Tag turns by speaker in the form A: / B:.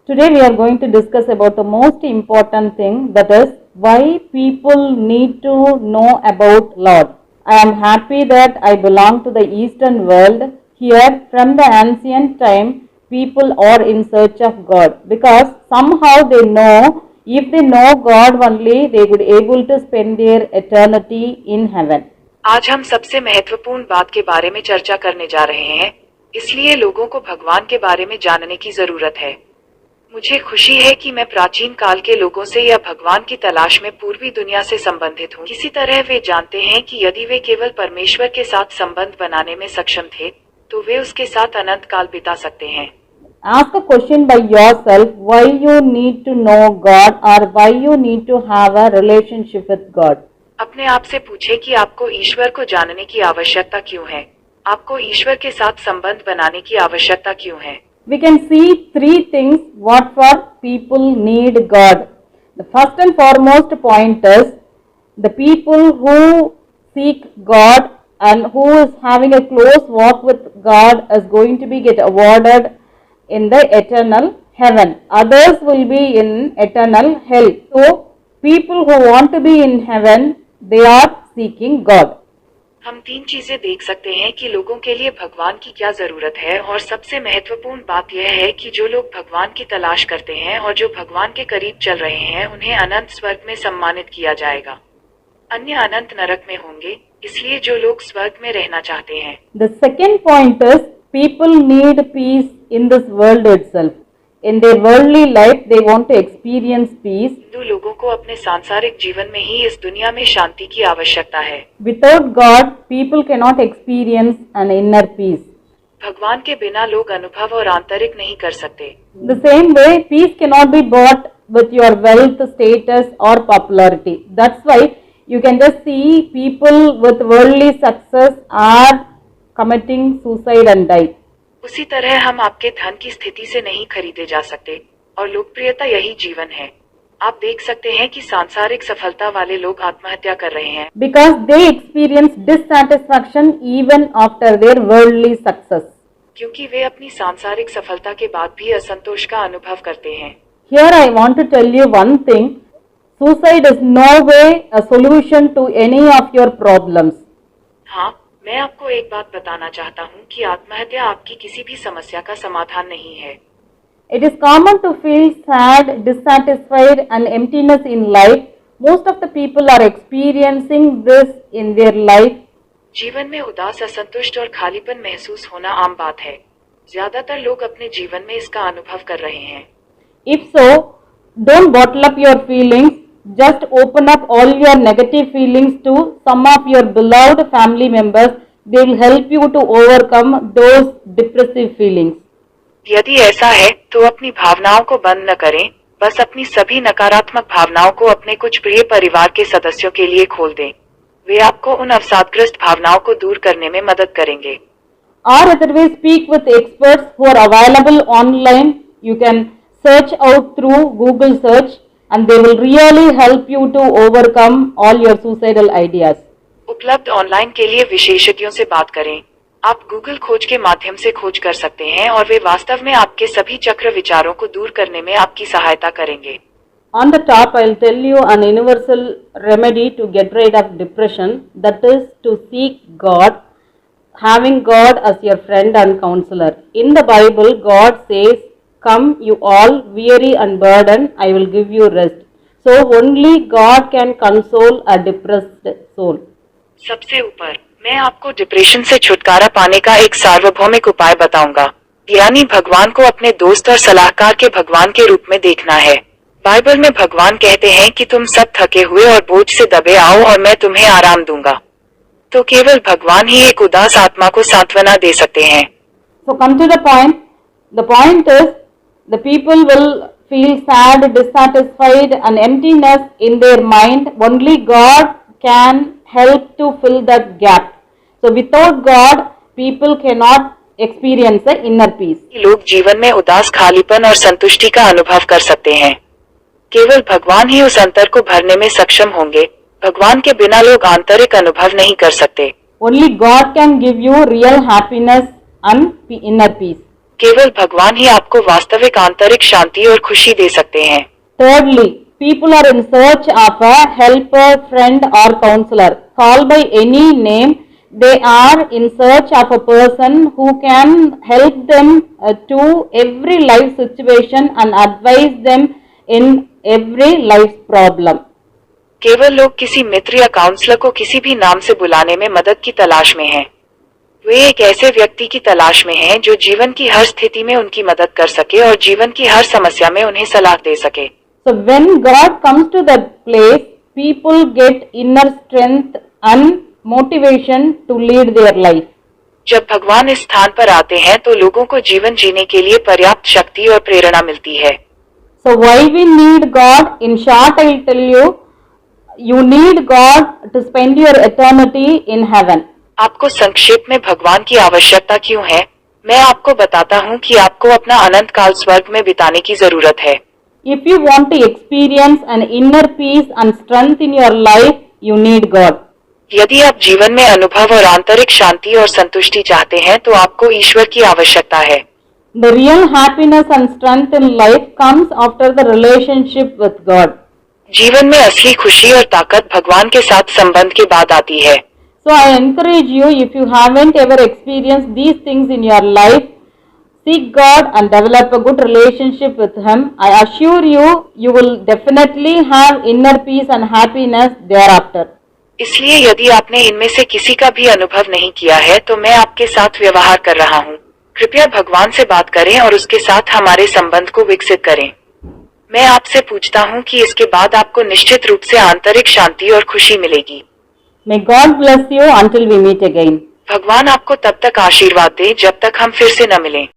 A: Today we are going to discuss about the most important thing, that is why people need to know about Lord. I am happy that I belong to the Eastern world. Here from the ancient time people are in search of God because somehow they know if they know God only they would able to spend their eternity in heaven.
B: आज हम सबसे महत्वपूर्ण बात के बारे में चर्चा करने जा रहे हैं, इसलिए लोगों को भगवान के बारे में जानने की जरूरत है। मुझे खुशी है कि मैं प्राचीन काल के लोगों से या भगवान की तलाश में पूर्वी दुनिया से संबंधित हूँ। किसी तरह वे जानते हैं कि यदि वे केवल परमेश्वर के साथ संबंध बनाने में सक्षम थे, तो वे उसके साथ अनंत काल बिता सकते हैं।
A: Ask a question by yourself, why you need to know God or why you need to have a relationship with God.
B: अपने आप से पूछे कि आपको ईश्वर को जानने की आवश्यकता क्यों है, आपको ईश्वर के साथ संबंध बनाने की आवश्यकता क्यों है।
A: We can see three things what for people need God. The first and foremost point is the people who seek God and who is having a close walk with God is going to be get awarded in the eternal heaven. Others will be in eternal hell. So people who want to be in heaven, they are seeking God.
B: हम तीन चीजें देख सकते हैं कि लोगों के लिए भगवान की क्या जरूरत है, और सबसे महत्वपूर्ण बात यह है कि जो लोग भगवान की तलाश करते हैं और जो भगवान के करीब चल रहे हैं उन्हें अनंत स्वर्ग में सम्मानित किया जाएगा, अन्य अनंत नरक में होंगे। इसलिए जो लोग स्वर्ग में रहना चाहते हैं।
A: The second point is people need peace in this world itself. In their worldly life they want to experience peace.
B: Hindu लोगों को अपने सांसारिक जीवन में ही इस दुनिया में शांति की आवश्यकता है।
A: Without God, people cannot experience an inner peace.
B: भगवान के बिना लोग अनुभव और आंतरिक नहीं कर सकते।
A: The same way, peace cannot be bought with your wealth, status or popularity. That's why you can just see people with worldly success are committing suicide and die.
B: उसी तरह हम आपके धन की स्थिति से नहीं खरीदे जा सकते, और लोकप्रियता यही जीवन है। आप देख सकते हैं कि सांसारिक सफलता वाले लोग आत्महत्या कर रहे हैं
A: Because they experience dissatisfaction even after their worldly success.
B: क्योंकि वे अपनी सांसारिक सफलता के बाद भी असंतोष का अनुभव करते हैं।
A: Here I want to tell you one thing. Suicide is no way a solution to any of your problems.
B: हाँ, मैं आपको एक बात बताना चाहता हूँ कि आत्महत्या आपकी किसी भी समस्या का समाधान नहीं है।
A: It is common to feel sad, dissatisfied and emptiness in life. Most of the people are experiencing this in their life.
B: जीवन में उदास, असंतुष्ट और खालीपन महसूस होना आम बात है। ज्यादातर लोग अपने जीवन में इसका अनुभव कर रहे हैं।
A: If so, don't bottle up your feelings. Just open up all your negative feelings to some of your beloved family members. They will help you to overcome those depressive feelings.
B: यदि ऐसा है तो अपनी भावनाओं को बंद न करें, बस अपनी सभी नकारात्मक भावनाओं को अपने कुछ प्रिय परिवार के सदस्यों के लिए खोल दें। वे आपको उन अवसादग्रस्त भावनाओं को दूर करने में मदद करेंगे।
A: Or otherwise speak with experts who are available online. You can search out through Google search and they will really help you to overcome all your suicidal ideas.
B: उपलब्ध ऑनलाइन के लिए विशेषज्ञों से बात करें। आप गूगल खोज के माध्यम से खोज कर सकते हैं और वे वास्तव में आपके सभी चक्र विचारों को दूर करने में आपकी सहायता करेंगे।
A: On the top, I will tell you an universal remedy to get rid of depression, that is to seek God, having God as your friend and counselor. In the Bible, God says, "Come, you all weary and burdened, I will give you rest." So only God can console a depressed soul.
B: सबसे ऊपर मैं आपको depression से छुटकारा पाने का एक सार्वभौमिक उपाय बताऊंगा, यानी भगवान को अपने दोस्त और सलाहकार के भगवान के रूप में देखना है। बाइबल में भगवान कहते हैं कि तुम सब थके हुए और बोझ से दबे आओ और मैं तुम्हें आराम दूंगा। तो केवल भगवान ही एक उदास आत्मा को सांत्वना दे सकते हैं।
A: So come to the point. The point is the people will feel sad, dissatisfied and emptiness in their mind. Only God can help to fill that gap. So without God, people cannot experience the inner peace.
B: लोग जीवन में उदास, खालीपन और संतुष्टि का अनुभव कर सकते हैं। केवल भगवान ही उस अंतर को भरने में सक्षम होंगे। भगवान के बिना लोग आंतरिक अनुभव नहीं कर सकते।
A: Only God can give you real happiness and inner peace.
B: केवल भगवान ही आपको वास्तविक आंतरिक शांति और खुशी दे सकते हैं।
A: Thirdly, people are in search of a helper, friend or counselor. Called by any name, they are in search of a person who can help them to every life situation and advise them in every life problem.
B: केवल लोग किसी मित्र या counsellor को किसी भी नाम से बुलाने में मदद की तलाश में हैं। वे एक ऐसे व्यक्ति की तलाश में हैं जो जीवन की हर स्थिति में उनकी मदद कर सके और जीवन की हर समस्या में उन्हें सलाह दे सके।
A: So when God comes to that place, people get inner strength and motivation to lead their life.
B: जब भगवान इस स्थान पर आते हैं तो लोगों को जीवन जीने के लिए पर्याप्त शक्ति और प्रेरणा मिलती है।
A: So why we need God? In short, I will tell you, you need God to spend your eternity in heaven.
B: आपको संक्षेप में भगवान की आवश्यकता क्यों है? मैं आपको बताता हूँ कि आपको अपना अनंत काल स्वर्ग में बिताने की जरूरत है।
A: If you want to experience an inner peace and strength in your life, you need God.
B: यदि आप जीवन में अनुभव और आंतरिक शांति और संतुष्टि चाहते हैं तो आपको ईश्वर की आवश्यकता है।
A: The real happiness and strength in life comes after the relationship with God.
B: जीवन में असली खुशी और ताकत भगवान के साथ संबंध के बाद आती है।
A: So I encourage you, if you haven't ever experienced these things in your life, seek God and develop a good relationship with Him. I assure you, you will definitely have inner peace and happiness thereafter.
B: इसलिए यदि आपने इनमें से किसी का भी अनुभव नहीं किया है तो मैं आपके साथ व्यवहार कर रहा हूँ। कृपया भगवान से बात करें और उसके साथ हमारे संबंध को विकसित करें। मैं आपसे पूछता हूँ कि इसके बाद आपको निश्चित रूप से आंतरिक शांति और खुशी मिलेगी।
A: May God bless you until we meet again.
B: भगवान आपको तब तक आशीर्वाद दे जब तक हम फिर से न मिलें।